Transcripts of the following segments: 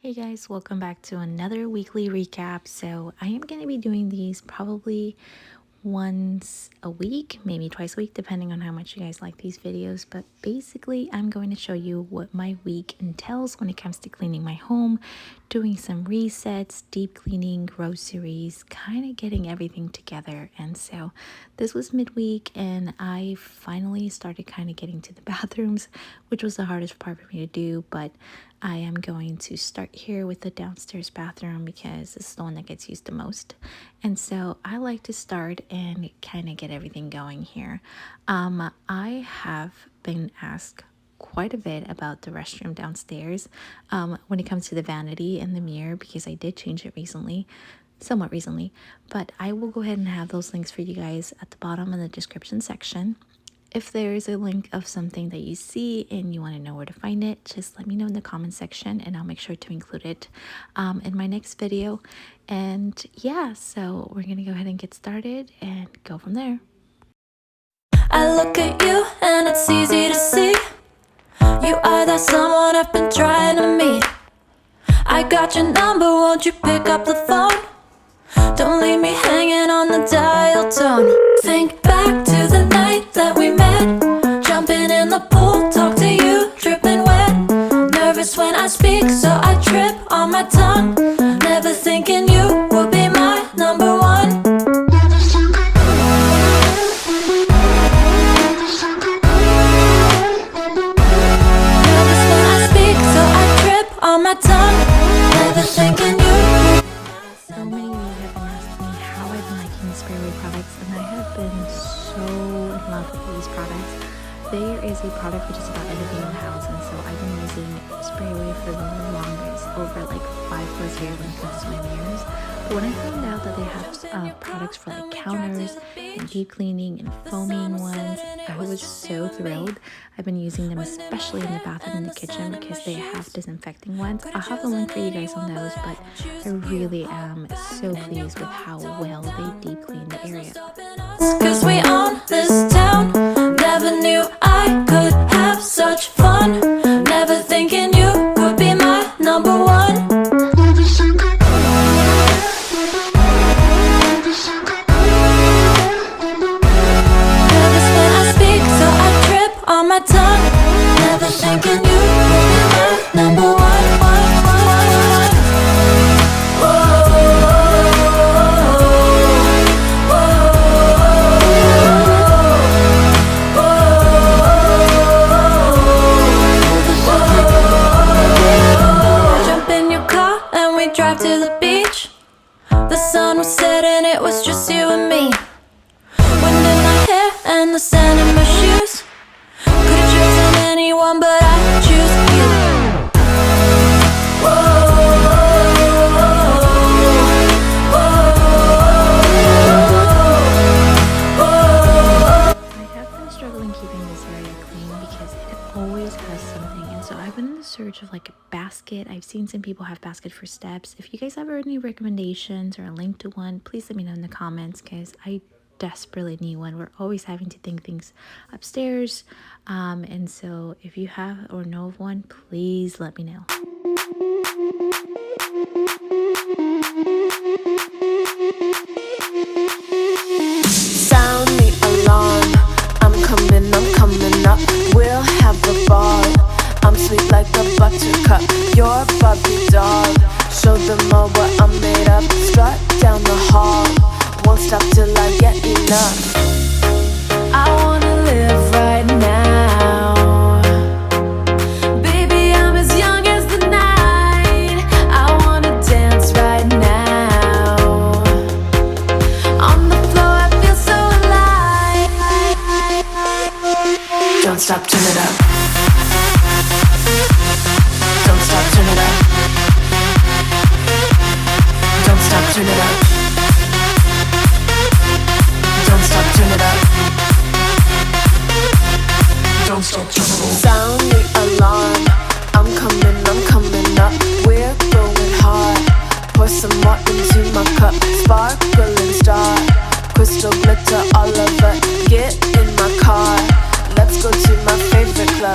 Hey guys, welcome back to another weekly recap. So, I am going to be doing these probably once a week, maybe twice a week, depending on how much you guys like these videos. But basically, I'm going to show you what my week entails when it comes to cleaning my home, doing some resets, deep cleaning, groceries, kind of getting everything together. And so, this was midweek, and I finally started kind of getting to the bathrooms, which was the hardest part for me to do. But I am going to start here with the downstairs bathroom because this is the one that gets used the most. And so I like to start and kind of get everything going here. I have been asked quite a bit about the restroom downstairs when it comes to the vanity and the mirror, because I did change it recently, somewhat recently. But I will go ahead and have those links for you guys at the bottom in the description section. If there is a link of something that you see and you want to know where to find it, just let me know in the comment section and I'll make sure to include it in my next video. And yeah, so we're going to go ahead and get started and go from there. I look at you and it's easy to see you are that someone I've been trying to meet. I got your number, won't you pick up the phone? Don't leave me hanging on the dial tone. Think back to the night that we met, jumping in the pool, talk to you, dripping wet. Nervous when I speak, so I trip on my tongue. Never thinking you would be my number one. Nervous when I speak, so I trip on my tongue. Never thinking you. So many of you have been asking me how I've been liking the spray away products, and I have been so in love with these products. There is a product which is about everything in the house, and so I've been using spray away for the longest, over like 5+ years when it comes to my mirrors. But when I found out that they have products for like counters and deep cleaning and foaming ones, I was so thrilled. I've been using them especially in the bathroom and the kitchen because they have disinfecting ones. I'll have the link for you guys on those, but I really am so pleased with how well they deep clean the area. 'Cause we own this town. Never knew I could have such fun. Never thinking you could be my number one. Nervous when I speak, so I trip on my tongue. Never thinking you could be my number one. Drive to the beach. The sun was setting, it was just you and me. Wind in my hair and the sand in my shoes. Could've chosen anyone, but I choose you. I have been struggling keeping this area clean because it always has something, and so I've been in the search of like a basket. I've seen some people have basket for steps. If you guys have any recommendations or a link to one, please let me know in the comments because I desperately need one. We're always having to think things upstairs, and so if you have or know of one, please let me know. Sound the alarm. I'm coming up. We'll have a ball. I'm sweet like a buttercup. You're Barbie doll. Show them all what I'm made of. Strut down the hall. Won't stop till I get enough. I wanna live right now. Baby, I'm as young as the night. I wanna dance right now. On the floor, I feel so alive. Don't stop, turn it up. Don't stop, turn it up. Don't stop, turn it up. Don't stop, turn it up. Don't stop, turn it up. Sound the alarm. I'm coming up. We're going hard. Pour some more into my cup. Sparkling star. Crystal glitter all over. Get in my car. Let's go to my favorite club.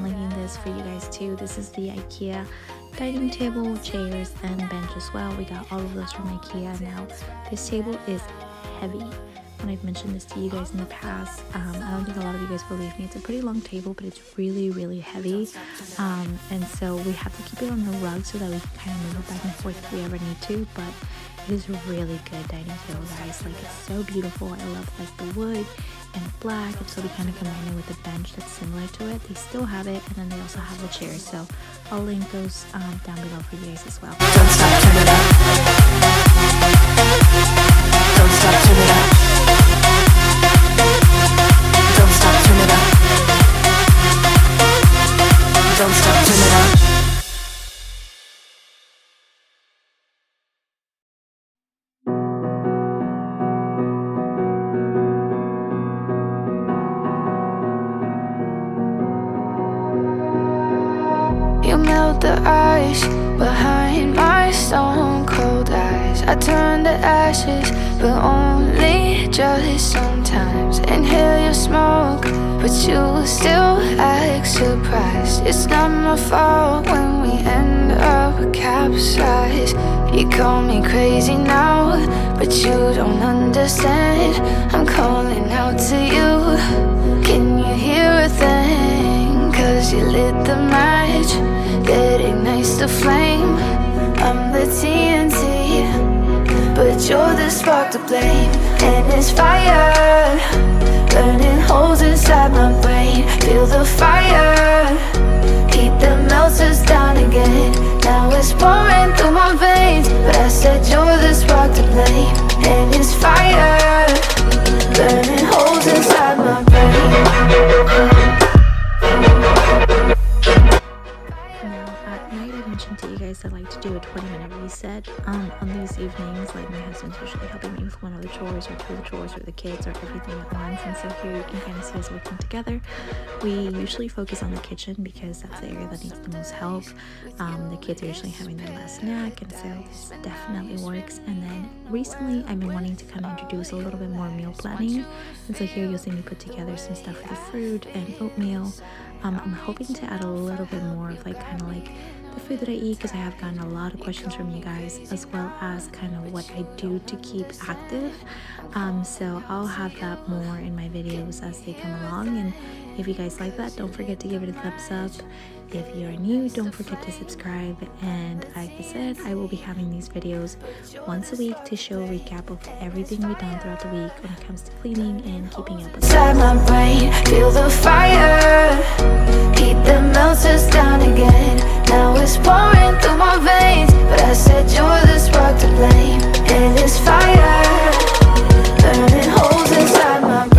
on linking this for you guys too. This is the IKEA dining table, chairs, and bench as well. We got all of those from IKEA. Now, this table is heavy. When I've mentioned this to you guys in the past, I don't think a lot of you guys believe me. It's a pretty long table, but it's really, really heavy. And so we have to keep it on the rug so that we can kind of move it back and forth if we ever need to. But it is a really good dining table, guys. Like, it's so beautiful. I love like the wood and the black, and so we kind of combine it with the bench that's similar to it. They still have it, and then they also have the chairs. So I'll link those down below for you guys as well. Don't stop, turn it up. Don't stop, turn it up. Don't stop, turn it up. Don't stop, turn it up. You melt the ice behind my stone cold eyes. I turn to ashes, but only just sometimes. Inhale your smoke, but you still act surprised. It's not my fault when we end up capsized. You call me crazy now, but you don't understand. I'm calling out to you. Can you hear a thing? 'Cause you lit the match that ignites the flame. I'm the TNT, but you're the spark to blame. And it's fire, burning holes inside my brain. Feel the fire, heat that melts us down again. Now it's pouring through my veins, but I said you're the spark to blame. And it's fire, burning holes inside my brain. To you guys, I like to do a 20-minute reset on these evenings. Like, my husband's usually helping me with one of the chores or two of the chores or the kids or everything at once, and so here you can kind of see us working together. We usually focus on the kitchen because that's the area that needs the most help. The kids are usually having their last snack, and so this definitely works. And then recently I've been wanting to kind of introduce a little bit more meal planning, and so here you'll see me put together some stuff for the fruit and oatmeal. I'm hoping to add a little bit more of like kind of like the food that I eat, because I have gotten a lot of questions from you guys, as well as kind of what I do to keep active. So I'll have that more in my videos as they come along, and if you guys like that, don't forget to give it a thumbs up. If you're new, don't forget to subscribe, and like I said, I will be having these videos once a week to show a recap of everything we've done throughout the week when it comes to cleaning and keeping up with inside my brain, feel the fire, heat that melts us down again. Now it's pouring through my veins, but I said you're the spark to blame. And it's fire, burning holes inside my brain.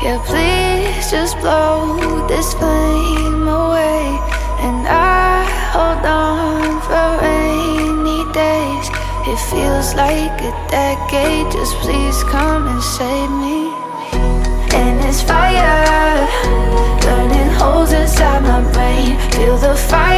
Yeah, please just blow this flame away. And I hold on for rainy days. It feels like a decade, just please come and save me. And it's fire, burning holes inside my brain. Feel the fire.